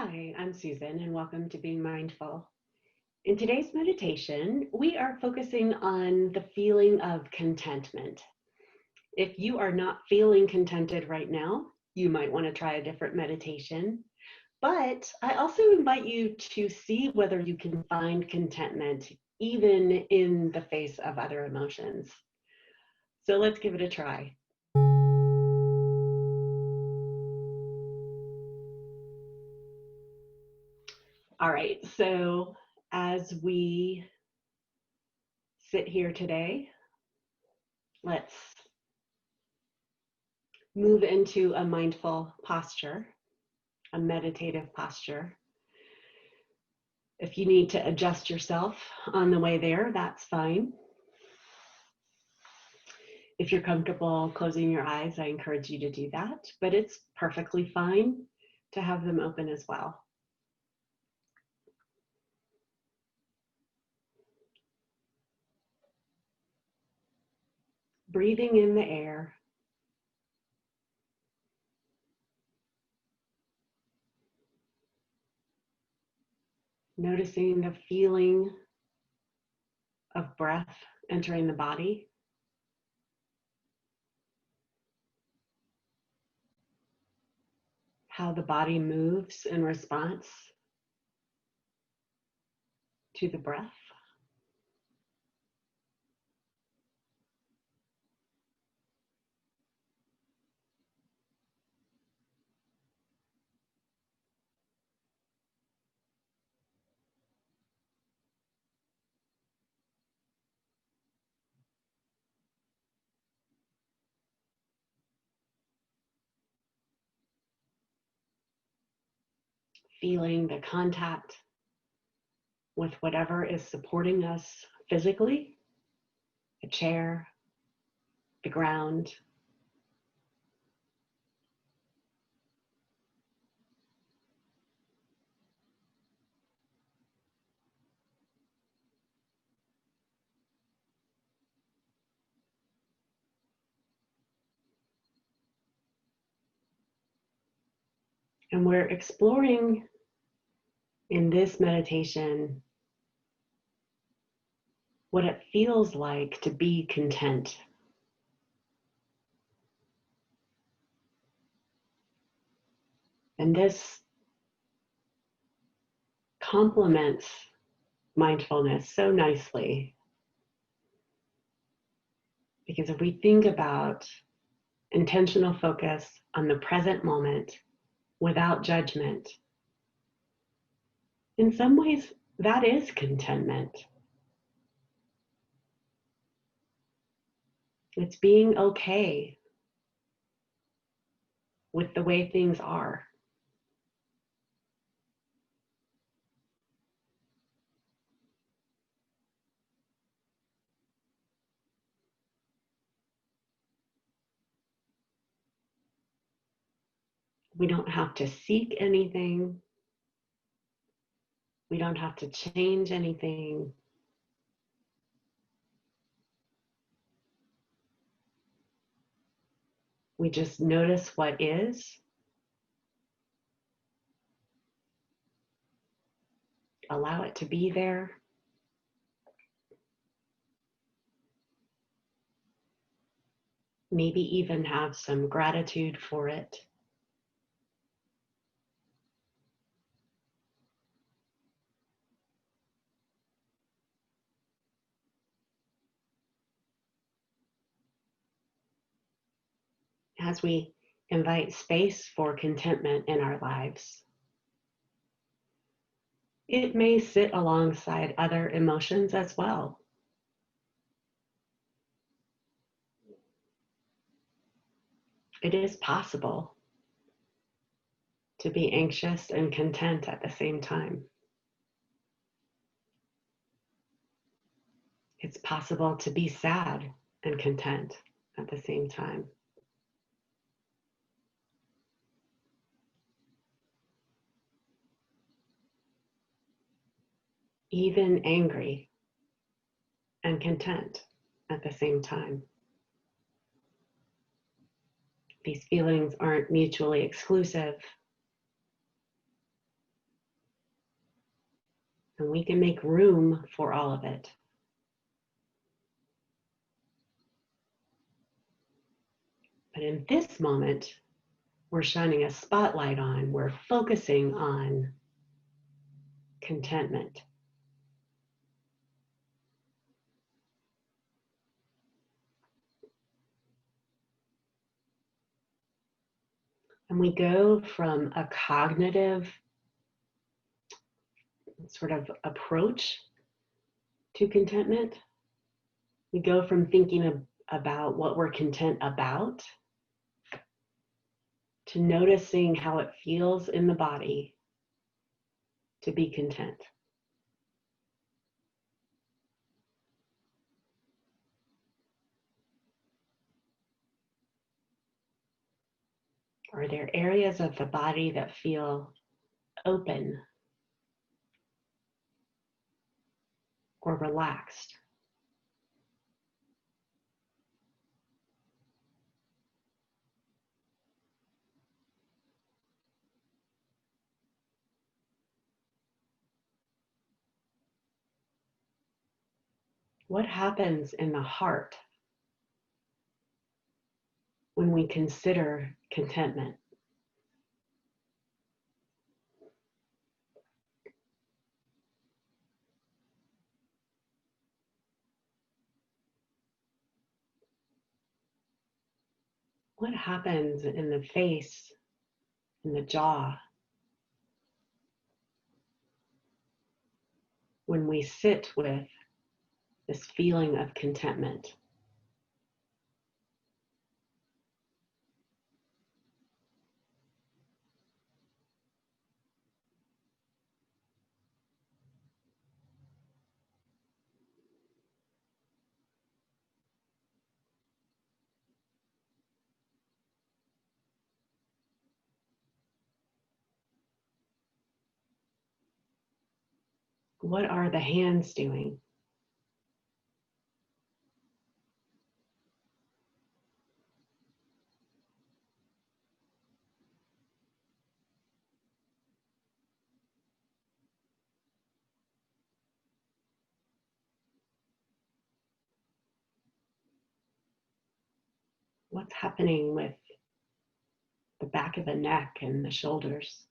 Hi, I'm Susan, and welcome to Being Mindful. In today's meditation, we are focusing on the feeling of contentment. If you are not feeling contented right now, you might want to try a different meditation. But I also invite you to see whether you can find contentment even in the face of other emotions. So let's give it a try. All right, so as we sit here today, let's move into a mindful posture, a meditative posture. If you need to adjust yourself on the way there, that's fine. If you're comfortable closing your eyes, I encourage you to do that, but it's perfectly fine to have them open as well. Breathing in the air. Noticing the feeling of breath entering the body. How the body moves in response to the breath. Feeling the contact with whatever is supporting us physically, the chair, the ground. And we're exploring in this meditation what it feels like to be content. And this complements mindfulness so nicely, because if we think about intentional focus on the present moment without judgment, in some ways that is contentment. It's being okay with the way things are. We don't have to seek anything. We don't have to change anything. We just notice what is, allow it to be there, maybe even have some gratitude for it. As we invite space for contentment in our lives, it may sit alongside other emotions as well. It is possible to be anxious and content at the same time. It's possible to be sad and content at the same time. Even angry and content at the same time. These feelings aren't mutually exclusive. and we can make room for all of it. But in this moment, we're shining a spotlight on, we're focusing on contentment. And we go from a cognitive sort of approach to contentment. We go from thinking about what we're content about to noticing how it feels in the body to be content. Are there areas of the body that feel open or relaxed? What happens in the heart when we consider contentment? What happens in the face, in the jaw, when we sit with this feeling of contentment? What are the hands doing? What's happening with the back of the neck and the shoulders?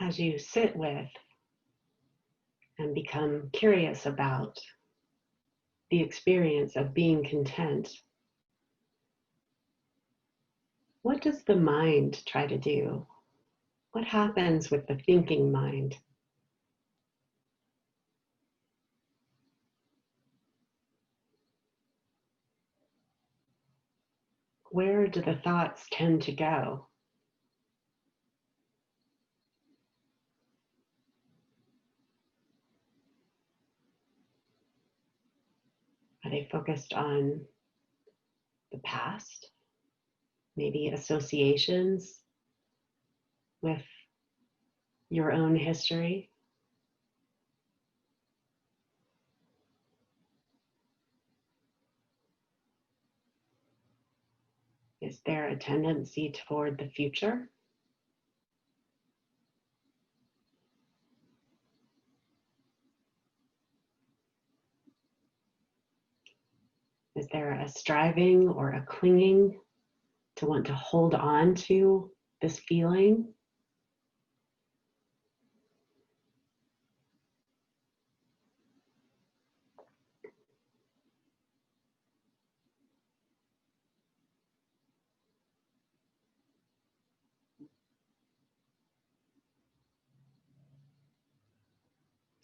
As you sit with and become curious about the experience of being content, what does the mind try to do? What happens with the thinking mind? Where do the thoughts tend to go? Are they focused on the past? Maybe associations with your own history? Is there a tendency toward the future? Is there a striving or a clinging to want to hold on to this feeling?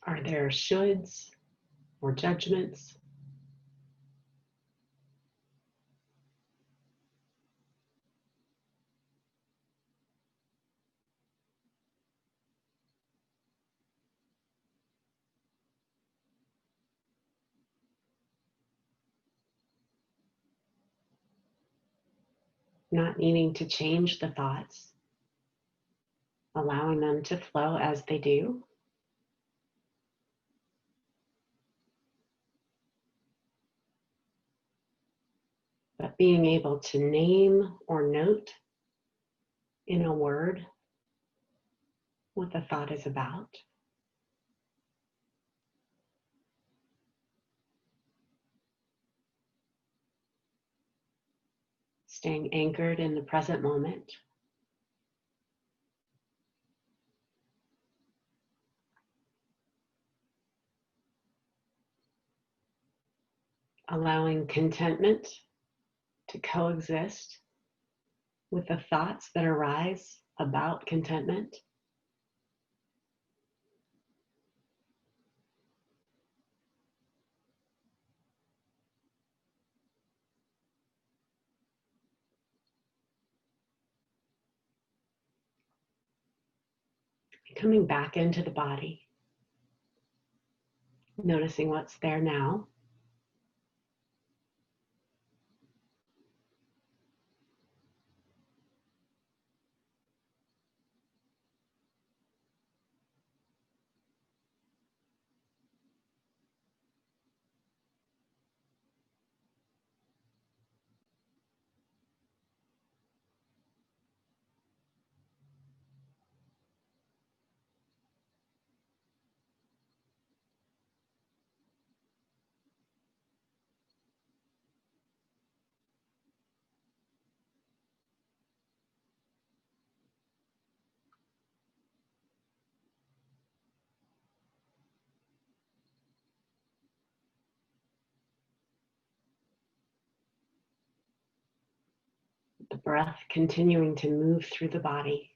Are there shoulds or judgments? not needing to change the thoughts, allowing them to flow as they do. But being able to name or note in a word what the thought is about. Staying anchored in the present moment. Allowing contentment to coexist with the thoughts that arise about contentment. Coming back into the body, noticing what's there now. The breath continuing to move through the body.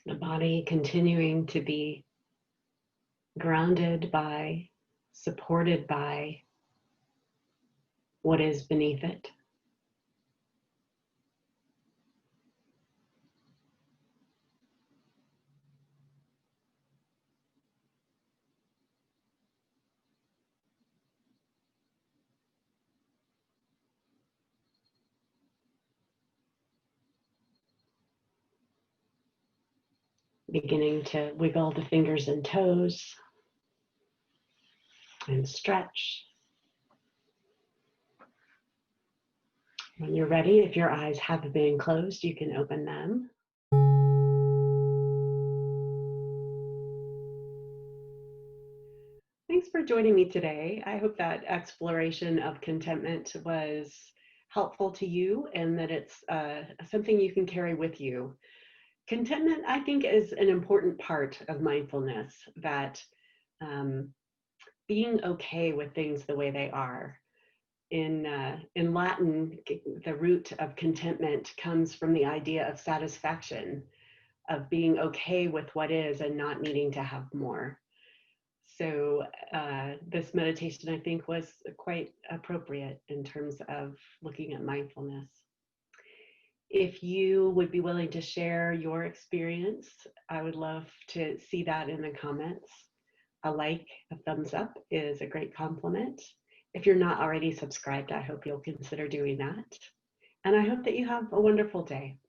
The body continuing to be grounded by, supported by what is beneath it. Beginning to wiggle the fingers and toes and stretch. When you're ready, if your eyes have been closed, you can open them. Thanks for joining me today. I hope that exploration of contentment was helpful to you and that it's something you can carry with you. Contentment, I think, is an important part of mindfulness, that being okay with things the way they are. In Latin, the root of contentment comes from the idea of satisfaction, of being okay with what is and not needing to have more. So this meditation, I think, was quite appropriate in terms of looking at mindfulness. If you would be willing to share your experience, I would love to see that in the comments. A like, a thumbs up is a great compliment. If you're not already subscribed, I hope you'll consider doing that. And I hope that you have a wonderful day.